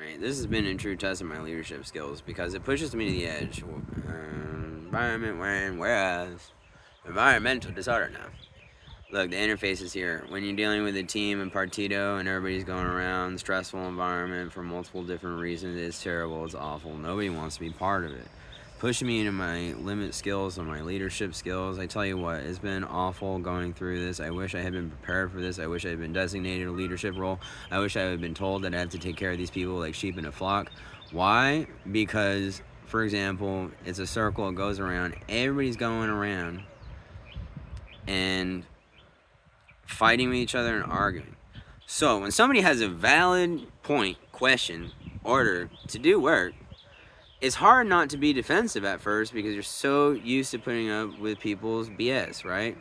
Right, this has been a true test of my leadership skills because it pushes me to the edge. Environment whereas environmental disorder now. Look, the interface is here. When you're dealing with a team and partido and everybody's going around, stressful environment for multiple different reasons, it's terrible, it's awful. Nobody wants to be part of it. Pushing me into my limit skills and my leadership skills. I tell you what, it's been awful going through this. I wish I had been prepared for this. I wish I had been designated a leadership role. I wish I had been told that I have to take care of these people like sheep in a flock. Why? Because, for example, it's a circle, it goes around, everybody's going around and fighting with each other and arguing. So when somebody has a valid point, question, order to do work, it's hard not to be defensive at first because you're so used to putting up with people's BS, right?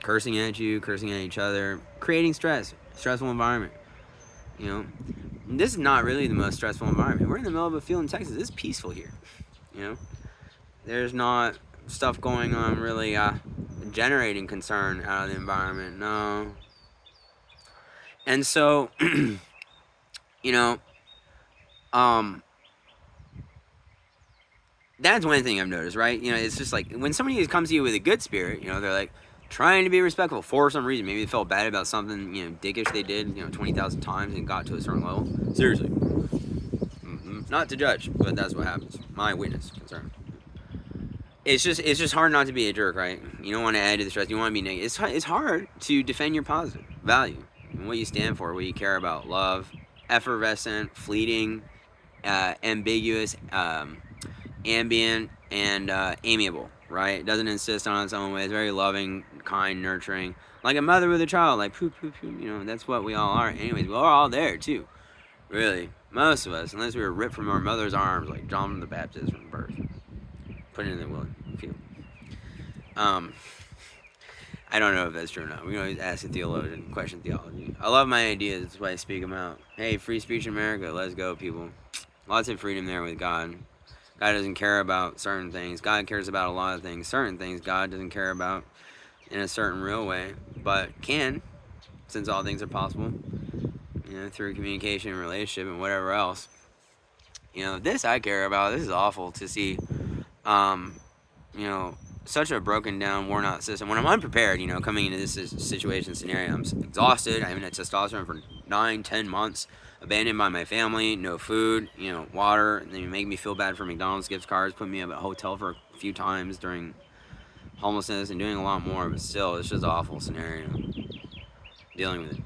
Cursing at you, cursing at each other, creating stressful environment. You know, this is not really the most stressful environment. We're in the middle of a field in Texas. It's peaceful here. You know, there's not stuff going on really generating concern out of the environment. No. And so, you know, that's one thing I've noticed, right? You know, it's just like when somebody comes to you with a good spirit, you know, they're like trying to be respectful for some reason. Maybe they felt bad about something, you know, dickish they did, 20,000 times and got to a certain level. Seriously. Not to judge, but that's what happens. My witness concern. It's just hard not to be a jerk, right? You don't want to add to the stress. You want to be negative. It's hard to defend your positive value and what you stand for, what you care about. Love, effervescent, fleeting, ambiguous, ambient, and amiable, right? It doesn't insist on its own way. It's very loving, kind, nurturing. Like a mother with a child, like poo, poo, poo. That's what we all are. Anyways, we're all there, too. Really. Most of us, unless we were ripped from our mother's arms, like John the Baptist from birth. Put it in the will field. I don't know if that's true or not. We can always ask a theologian, question theology. I love my ideas, that's why I speak them out. Hey, free speech in America, let's go, people. Lots of freedom there with God. God doesn't care about certain things. God cares about a lot of things. Certain things God doesn't care about in a certain real way, but can, since all things are possible, through communication and relationship and whatever else. This I care about. This is awful to see, such a broken down, worn out system. When I'm unprepared, coming into this situation scenario, I'm exhausted. I haven't had testosterone for 9-10 months. Abandoned by my family, no food, water, and then you make me feel bad for McDonald's gift cards, put me up at a hotel for a few times during homelessness and doing a lot more, but still, it's just an awful scenario. Dealing with it.